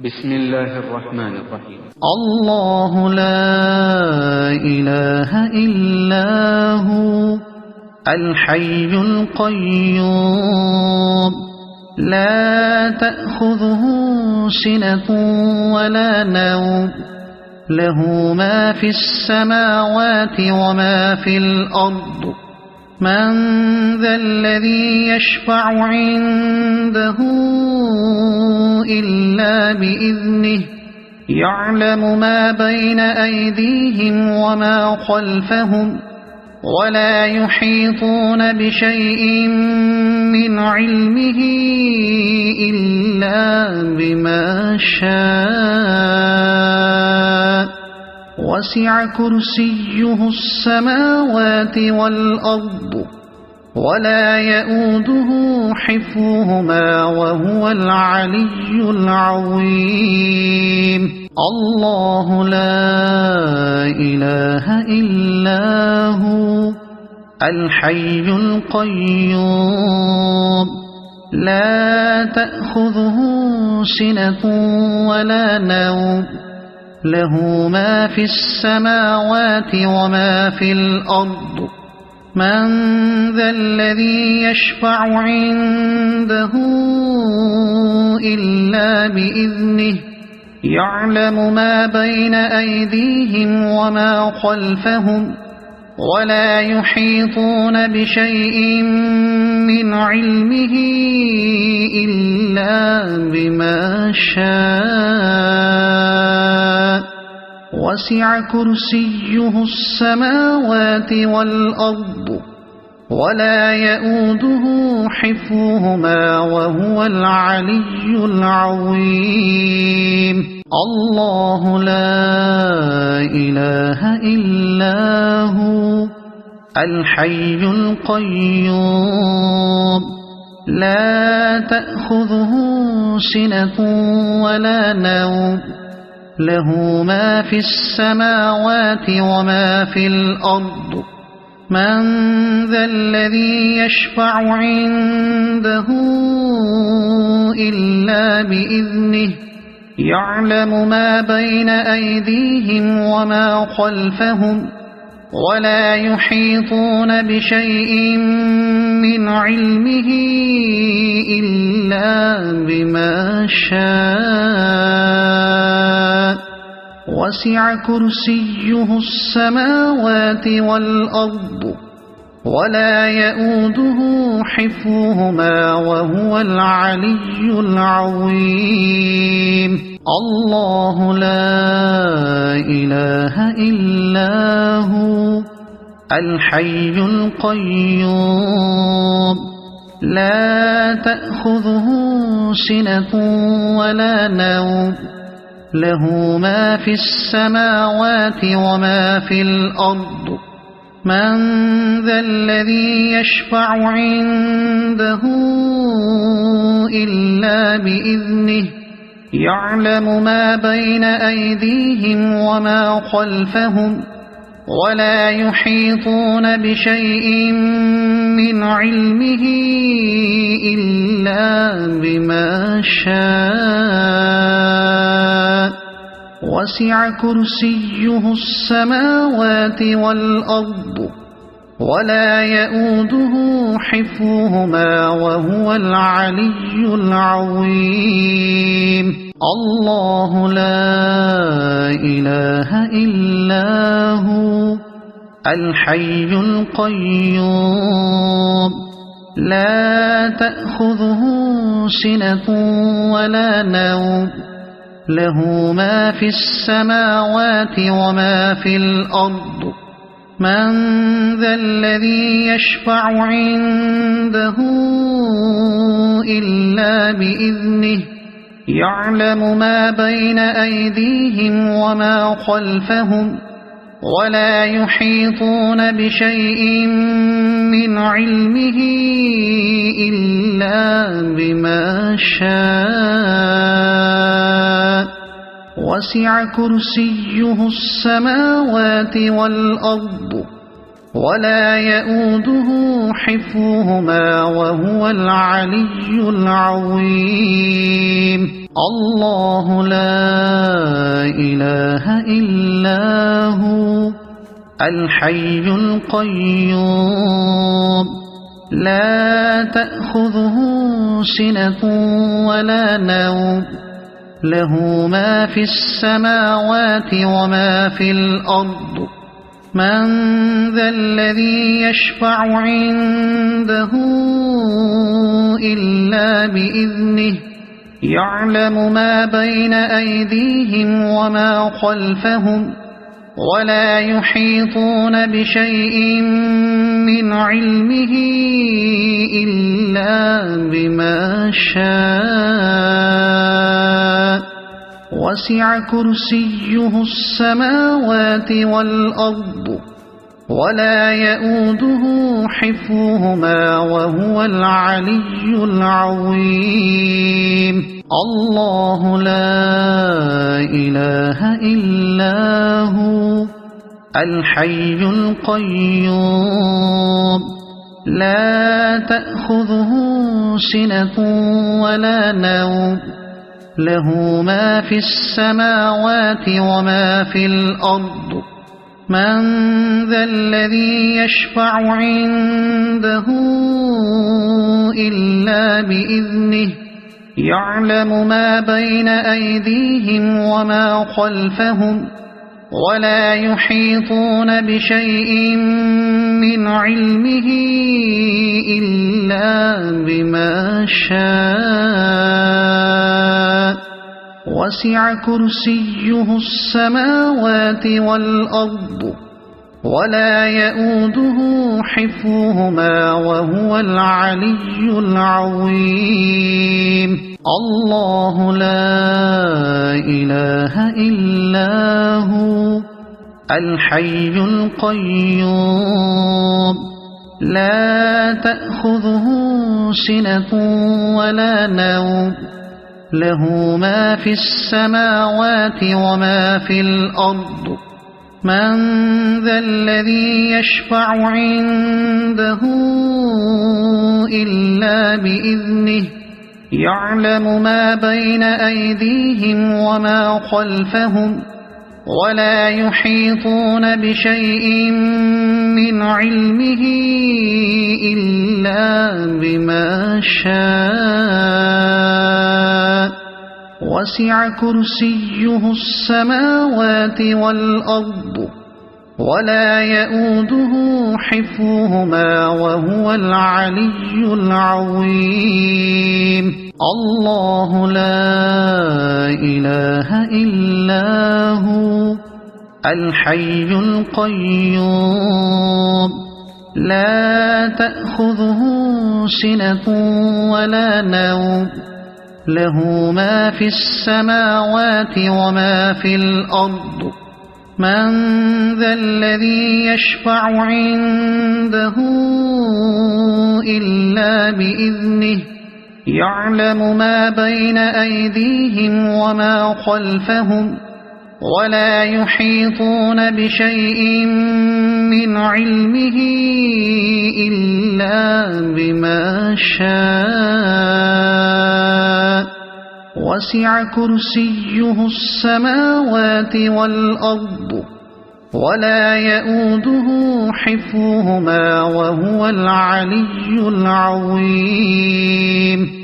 بسم الله الرحمن الرحيم. الله لا إله إلا هو الحي القيوم لا تأخذه سنة ولا نوم له ما في السماوات وما في الأرض من ذا الذي يشفع عنده إلا بإذنه يعلم ما بين أيديهم وما خلفهم ولا يحيطون بشيء من علمه إلا بما شاء وسع كرسيه السماوات والأرض ولا يؤوده حفظهما وهو العلي العظيم. الله لا إله إلا هو الحي القيوم لا تأخذه سنة ولا نوم له ما في السماوات وما في الأرض من ذا الذي يشفع عنده إلا بإذنه يعلم ما بين أيديهم وما خلفهم ولا يحيطون بشيء من علمه إلا بما شاء وسع كرسيه السماوات والأرض ولا يؤوده حفظهما وهو العلي العظيم. الله لا إله إلا هو الحي القيوم لا تأخذه سنة ولا نوم له ما في السماوات وما في الأرض من ذا الذي يشفع عنده إلا بإذنه يعلم ما بين أيديهم وما خلفهم ولا يحيطون بشيء من علمه إلا بما شاء وسع كرسيه السماوات والأرض ولا يؤوده حفظهما وهو العلي العظيم. الله لا إله إلا هو الحي القيوم لا تأخذه سنة ولا نوم له ما في السماوات وما في الأرض من ذا الذي يشفع عنده إلا بإذنه يعلم ما بين أيديهم وما خلفهم ولا يحيطون بشيء من علمه إلا بما شاء وسع كرسيه السماوات والأرض ولا يؤوده حفظهما وهو العلي العظيم. الله لا إله إلا هو الحي القيوم لا تأخذه سنة ولا نوم له ما في السماوات وما في الأرض من ذا الذي يشفع عنده إلا بإذنه يعلم ما بين أيديهم وما خلفهم ولا يحيطون بشيء من علمه إلا بما شاء وسع كرسيه السماوات والأرض ولا يؤوده حفظهما وهو العلي العظيم. الله لا إله إلا هو الحي القيوم لا تأخذه سنة ولا نوم له ما في السماوات وما في الأرض من ذا الذي يشفع عنده إلا بإذنه يعلم ما بين أيديهم وما خلفهم ولا يحيطون بشيء من علمه إلا بما شاء وسع كرسيه السماوات والأرض ولا يؤوده حفظهما وهو العلي العظيم. الله لا إله إلا هو الحي القيوم لا تأخذه سنة ولا نوم له ما في السماوات وما في الأرض من ذا الذي يشفع عنده إلا بإذنه يعلم ما بين أيديهم وما خلفهم ولا يحيطون بشيء من علمه إلا بما شاء وسع كرسيه السماوات والأرض ولا يؤوده حفظهما وهو العلي العظيم. الله لا إله إلا هو الحي القيوم لا تأخذه سنة ولا نوم له ما في السماوات وما في الأرض من ذا الذي يشفع عنده إلا بإذنه يعلم ما بين أيديهم وما خلفهم ولا يحيطون بشيء من علمه إلا بما شاء وسع كرسيه السماوات والأرض ولا يؤوده حفظهما وهو العلي العظيم. الله لا إله إلا هو الحي القيوم لا تأخذه سنة ولا نوم له ما في السماوات وما في الأرض من ذا الذي يشفع عنده إلا بإذنه يعلم ما بين أيديهم وما خلفهم ولا يحيطون بشيء من علمه إلا بما شاء وسع كرسيه السماوات والأرض ولا يؤوده حفظهما وهو العلي العظيم.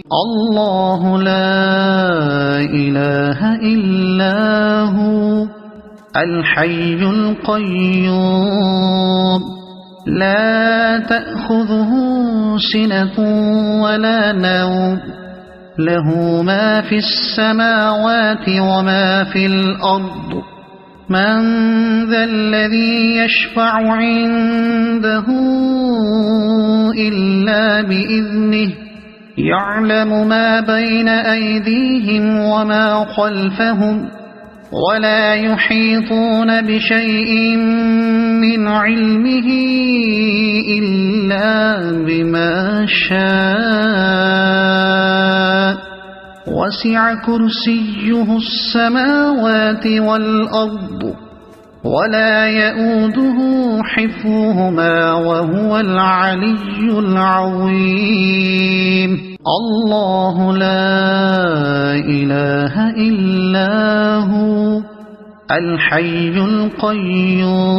الله لا إله إلا هو الحي القيوم لا تأخذه سنة ولا نوم له ما في السماوات وما في الأرض من ذا الذي يشفع عنده إلا بإذنه يعلم ما بين أيديهم وما خلفهم ولا يحيطون بشيء من علمه إلا بما شاء وسع كرسيه السماوات والأرض ولا يؤوده حفظهما وهو العلي العظيم الله لا إله إلا هو الحي القيوم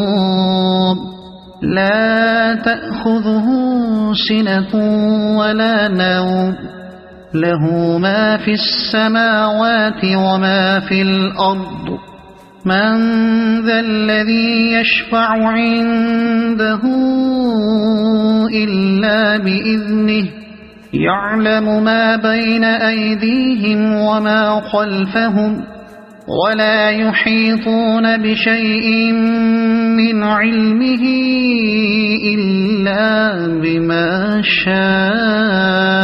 لا تأخذه سنة ولا نوم له ما في السماوات وما في الأرض من ذا الذي يشفع عنده إلا بإذنه يعلم ما بين أيديهم وما خلفهم ولا يحيطون بشيء من علمه إلا بما شاء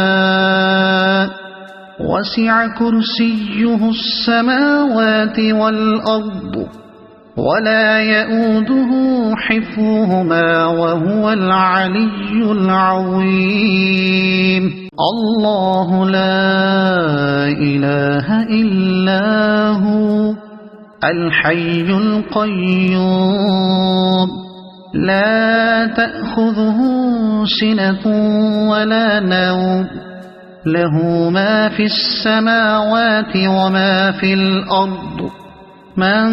وسع كرسيه السماوات والأرض ولا يؤوده حفظهما وهو العلي العظيم الله لا إله إلا هو الحي القيوم لا تأخذه سنة ولا نوم له ما في السماوات وما في الأرض من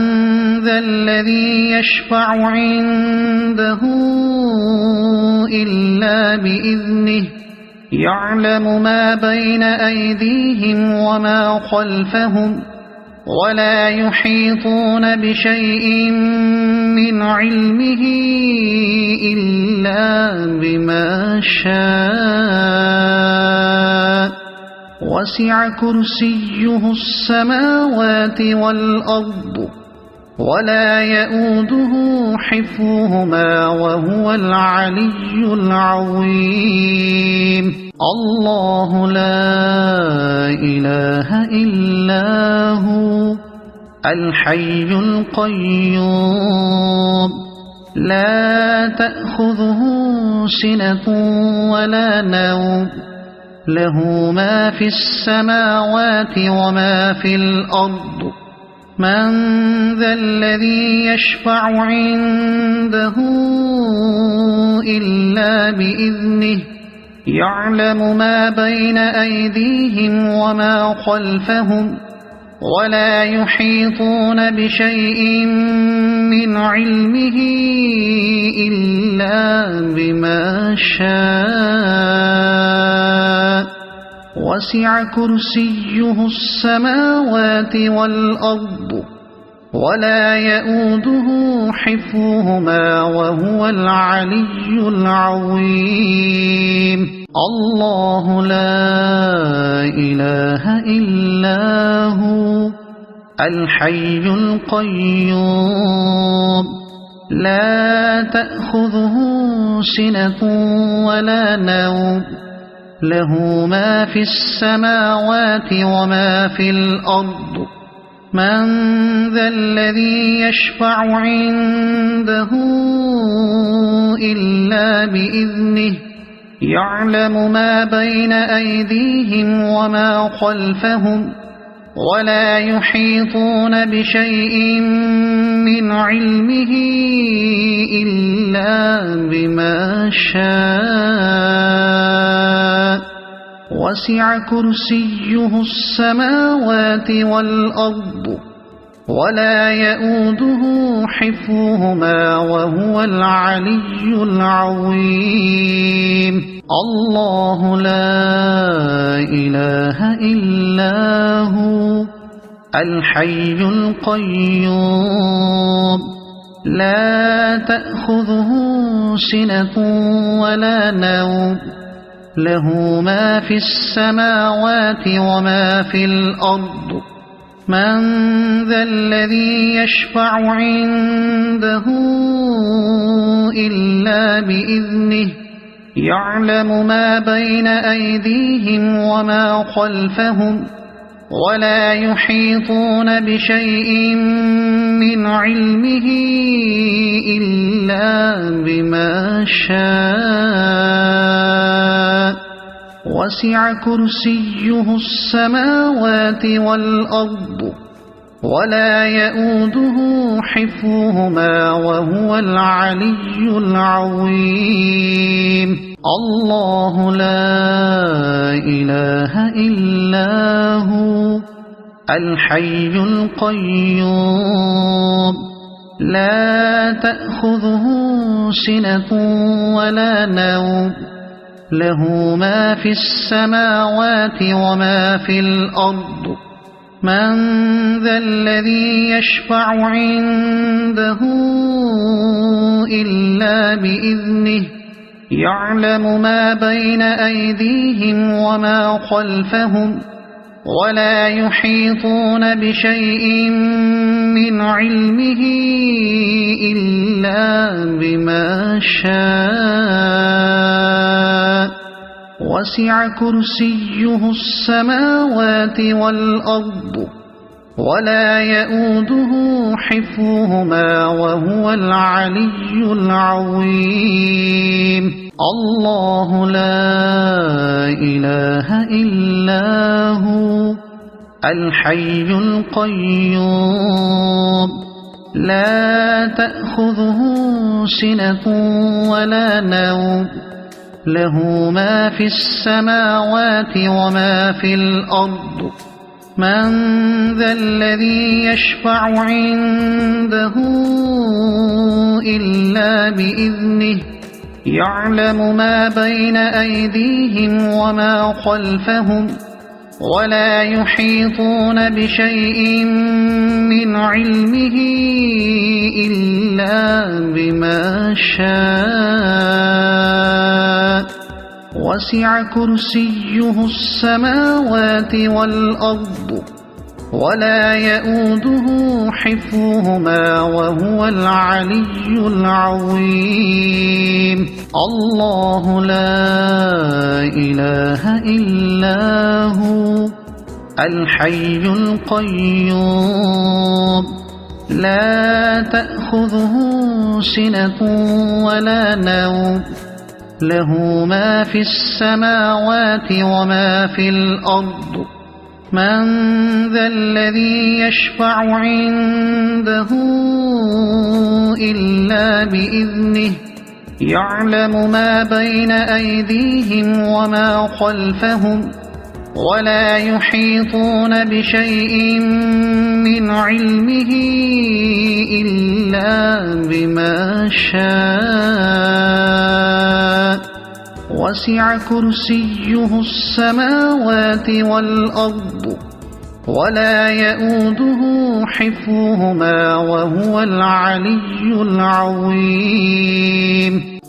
ذا الذي يشفع عنده إلا بإذنه يعلم ما بين أيديهم وما خلفهم ولا يحيطون بشيء من علمه إلا بما شاء وسع كرسيه السماوات والأرض ولا يؤوده حفظهما وهو العلي العظيم الله لا إله إلا هو الحي القيوم لا تأخذه سنة ولا نوم له ما في السماوات وما في الأرض من ذا الذي يشفع عنده إلا بإذنه يعلم ما بين أيديهم وما خلفهم ولا يحيطون بشيء من علمه إلا بما شاء وسع كرسيه السماوات والأرض ولا يؤوده حفظهما وهو العلي العظيم الله لا إله إلا هو الحي القيوم لا تأخذه سنة ولا نوم له ما في السماوات وما في الأرض من ذا الذي يشفع عنده إلا بإذنه يعلم ما بين أيديهم وما خلفهم ولا يحيطون بشيء من علمه إلا بما شاء وسع كرسيه السماوات والأرض ولا يؤوده حفظهما وهو العلي العظيم الله لا إله إلا هو الحي القيوم لا تأخذه سنة ولا نوم له ما في السماوات وما في الأرض من ذا الذي يشفع عنده إلا بإذنه يعلم ما بين أيديهم وما خلفهم ولا يحيطون بشيء من علمه إلا بما شاء وسع كرسيه السماوات والأرض ولا يؤوده حفظهما وهو العلي العظيم الله لا إله إلا هو الحي القيوم لا تأخذه سنة ولا نوم له ما في السماوات وما في الأرض من ذا الذي يشفع عنده إلا بإذنه يعلم ما بين أيديهم وما خلفهم ولا يحيطون بشيء من علمه إلا بما شاء وسع كرسيه السماوات والأرض ولا يؤوده حفظهما وهو العلي العظيم الله لا إله إلا هو الحي القيوم لا تأخذه سنة ولا نوم له ما في السماوات وما في الأرض من ذا الذي يشفع عنده إلا بإذنه يعلم ما بين أيديهم وما خلفهم ولا يحيطون بشيء من علمه إلا بما شاء وسع كرسيه السماوات والأرض ولا يؤوده حفظهما وهو العلي العظيم الله لا إله إلا هو الحي القيوم لا تأخذه سنة ولا نوم له ما في السماوات وما في الأرض من ذا الذي يشفع عنده إلا بإذنه يعلم ما بين أيديهم وما خلفهم ولا يحيطون بشيء من علمه إلا بما شاء وسع كرسيه السماوات والأرض ولا يؤوده حفظهما وهو العلي العظيم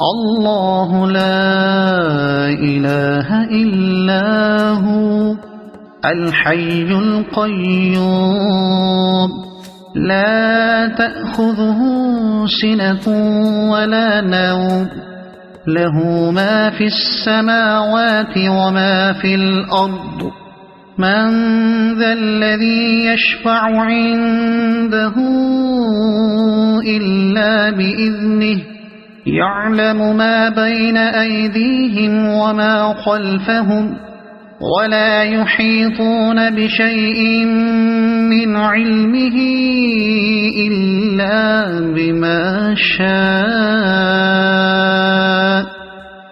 الله لا إله إلا هو الحي القيوم لا تأخذه سنة ولا نوم له ما في السماوات وما في الأرض من ذا الذي يشفع عنده إلا بإذنه يعلم ما بين أيديهم وما خلفهم ولا يحيطون بشيء من علمه إلا بما شاء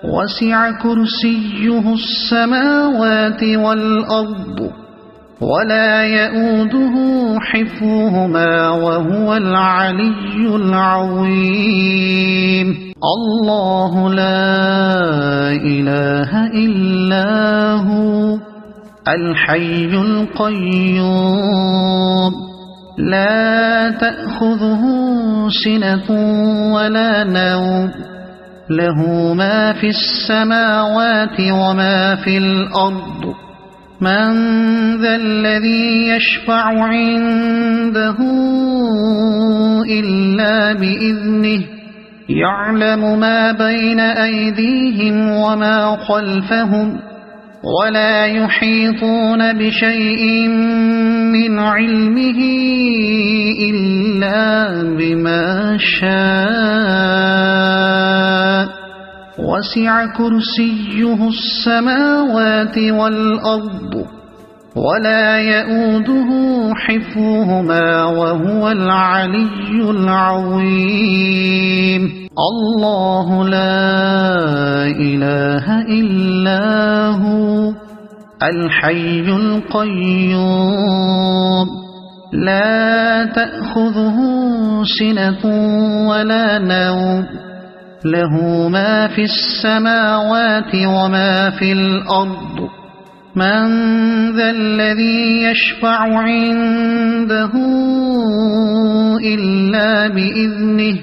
وسع كرسيه السماوات والأرض ولا يؤوده حفظهما وهو العلي العظيم الله لا إله إلا هو الحي القيوم لا تأخذه سنة ولا نوم له ما في السماوات وما في الأرض من ذا الذي يشفع عنده إلا بإذنه يعلم ما بين أيديهم وما خلفهم ولا يحيطون بشيء من علمه إلا بما شاء وسع كرسيه السماوات والأرض ولا يؤوده حفظهما وهو العلي العظيم الله لا إله إلا هو الحي القيوم لا تأخذه سنة ولا نوم له ما في السماوات وما في الأرض من ذا الذي يشفع عنده إلا بإذنه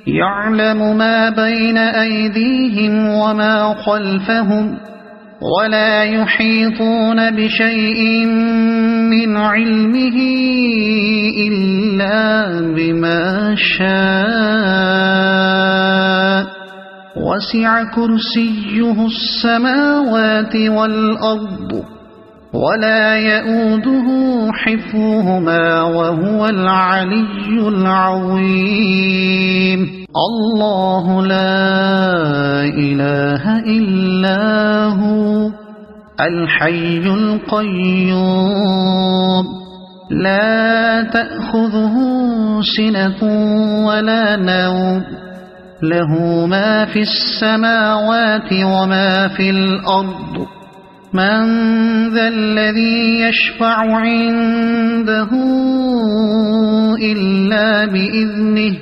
يعلم ما بين أيديهم وما خلفهم ولا يحيطون بشيء من علمه إلا بما شاء وسع كرسيه السماوات والأرض ولا يؤوده حفظهما وهو العلي العظيم الله لا إله إلا هو الحي القيوم لا تأخذه سنة ولا نوم له ما في السماوات وما في الأرض من ذا الذي يشفع عنده إلا بإذنه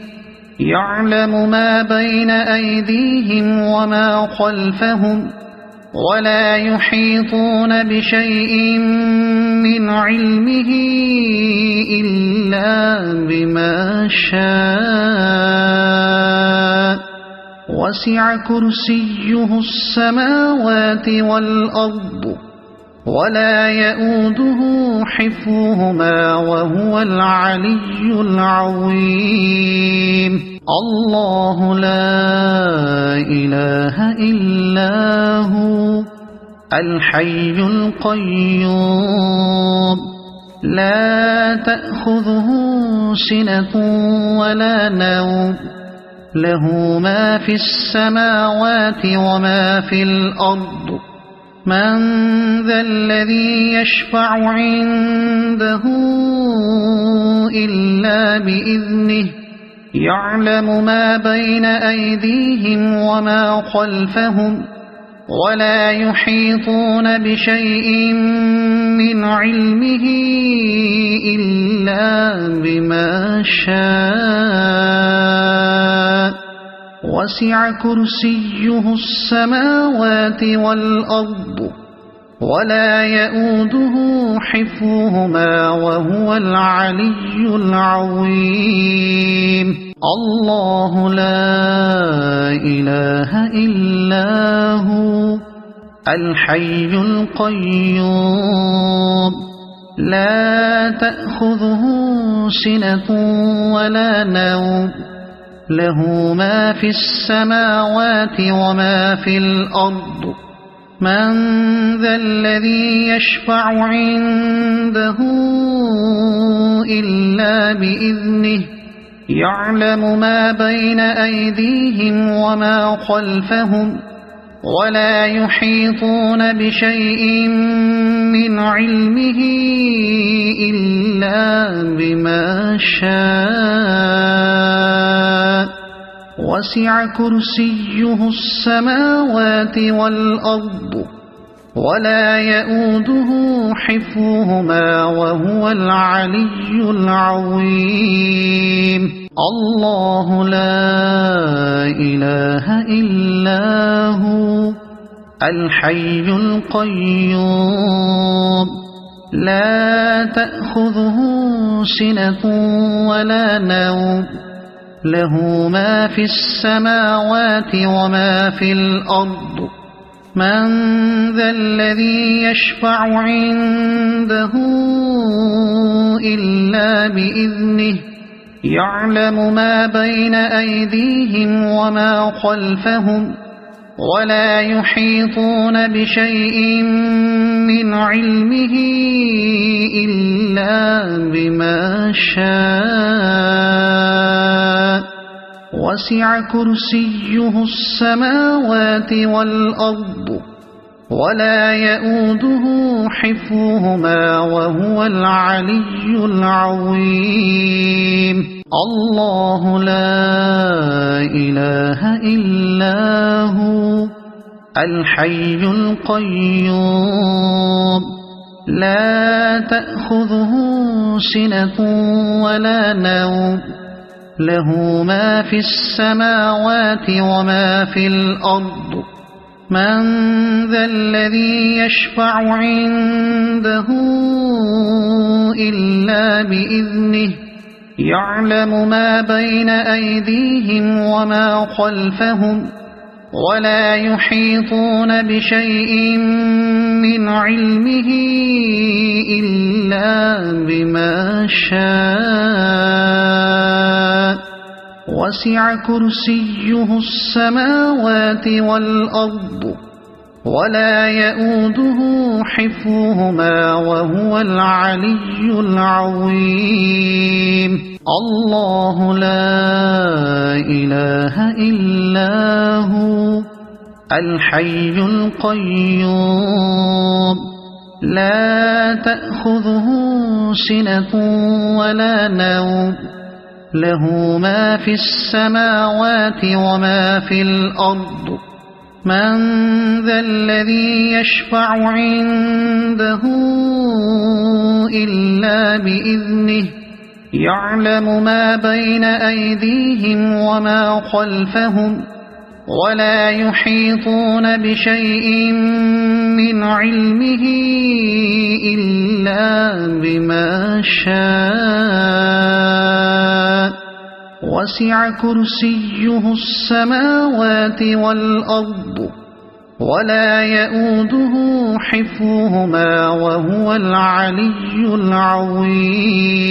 يعلم ما بين أيديهم وما خلفهم ولا يحيطون بشيء من علمه إلا بما شاء وسع كرسيه السماوات والأرض ولا يؤوده حفظهما وهو العلي العظيم الله لا إله إلا هو الحي القيوم لا تأخذه سنة ولا نوم له ما في السماوات وما في الأرض من ذا الذي يشفع عنده إلا بإذنه يعلم ما بين أيديهم وما خلفهم ولا يحيطون بشيء من علمه إلا بما شاء وسع كرسيه السماوات والأرض ولا يؤوده حفظهما وهو العلي العظيم الله لا إله إلا هو الحي القيوم لا تأخذه سنة ولا نوم له ما في السماوات وما في الأرض من ذا الذي يشفع عنده إلا بإذنه يعلم ما بين أيديهم وما خلفهم ولا يحيطون بشيء من علمه إلا بما شاء وسع كرسيه السماوات والأرض ولا يؤوده حفظهما وهو العلي العظيم الله لا إله إلا هو الحي القيوم لا تأخذه سنة ولا نوم له ما في السماوات وما في الأرض من ذا الذي يشفع عنده إلا بإذنه يعلم ما بين أيديهم وما خلفهم ولا يحيطون بشيء من علمه إلا بما شاء وسع كرسيه السماوات والأرض ولا يؤوده حفظهما وهو العلي العظيم الله لا إله إلا هو الحي القيوم لا تأخذه سنة ولا نوم له ما في السماوات وما في الأرض من ذا الذي يشفع عنده إلا بإذنه يعلم ما بين أيديهم وما خلفهم ولا يحيطون بشيء من علمه إلا بما شاء وسع كرسيه السماوات والأرض ولا يؤوده حفظهما وهو العلي العظيم الله لا إله إلا هو الحي القيوم لا تأخذه سنة ولا نوم له ما في السماوات وما في الأرض من ذا الذي يشفع عنده إلا بإذنه يعلم ما بين أيديهم وما خلفهم ولا يحيطون بشيء من علمه إلا بما شاء وسع كرسيه السماوات والأرض ولا يؤوده حفظهما وهو العلي العظيم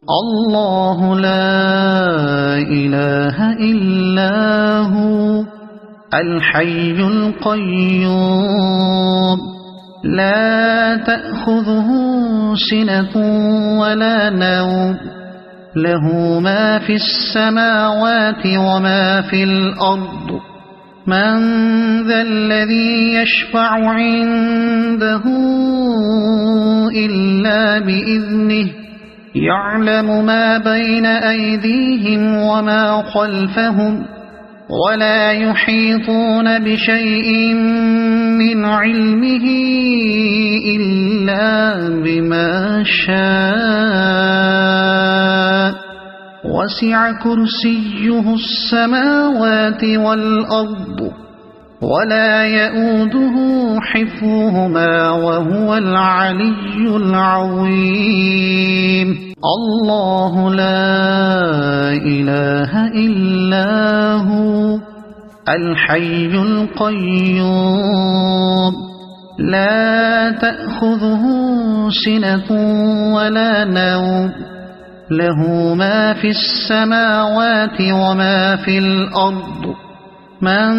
الله لا إله إلا هو الحي القيوم لا تأخذه سنة ولا نوم له ما في السماوات وما في الأرض من ذا الذي يشفع عنده إلا بإذنه يعلم ما بين أيديهم وما خلفهم ولا يحيطون بشيء من علمه إلا بما شاء وسع كرسيه السماوات والأرض ولا يؤوده حفظهما وهو العلي العظيم الله لا إله إلا هو الحي القيوم لا تأخذه سنة ولا نوم له ما في السماوات وما في الأرض من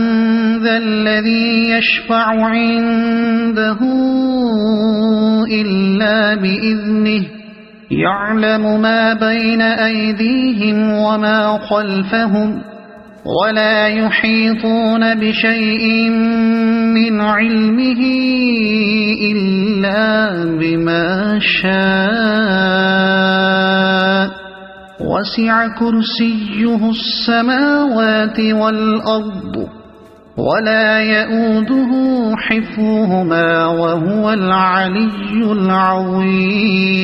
ذا الذي يشفع عنده إلا بإذنه يعلم ما بين أيديهم وما خلفهم ولا يحيطون بشيء من علمه إلا بما شاء وسع كرسيه السماوات والأرض ولا يؤوده حفظهما وهو العلي العظيم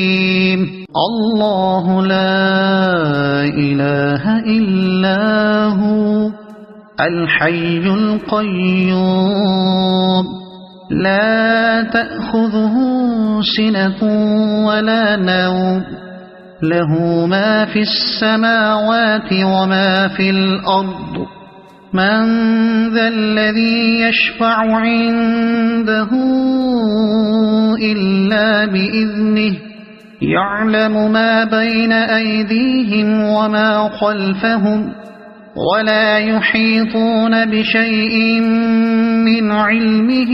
الله لا إله إلا هو الحي القيوم لا تأخذه سنة ولا نوم له ما في السماوات وما في الأرض من ذا الذي يشفع عنده إلا بإذنه يعلم ما بين أيديهم وما خلفهم ولا يحيطون بشيء من علمه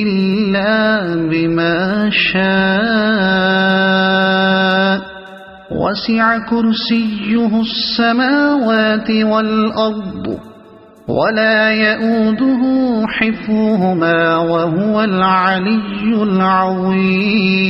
إلا بما شاء وسع كرسيه السماوات والأرض ولا يؤوده حفظهما وهو العلي العظيم.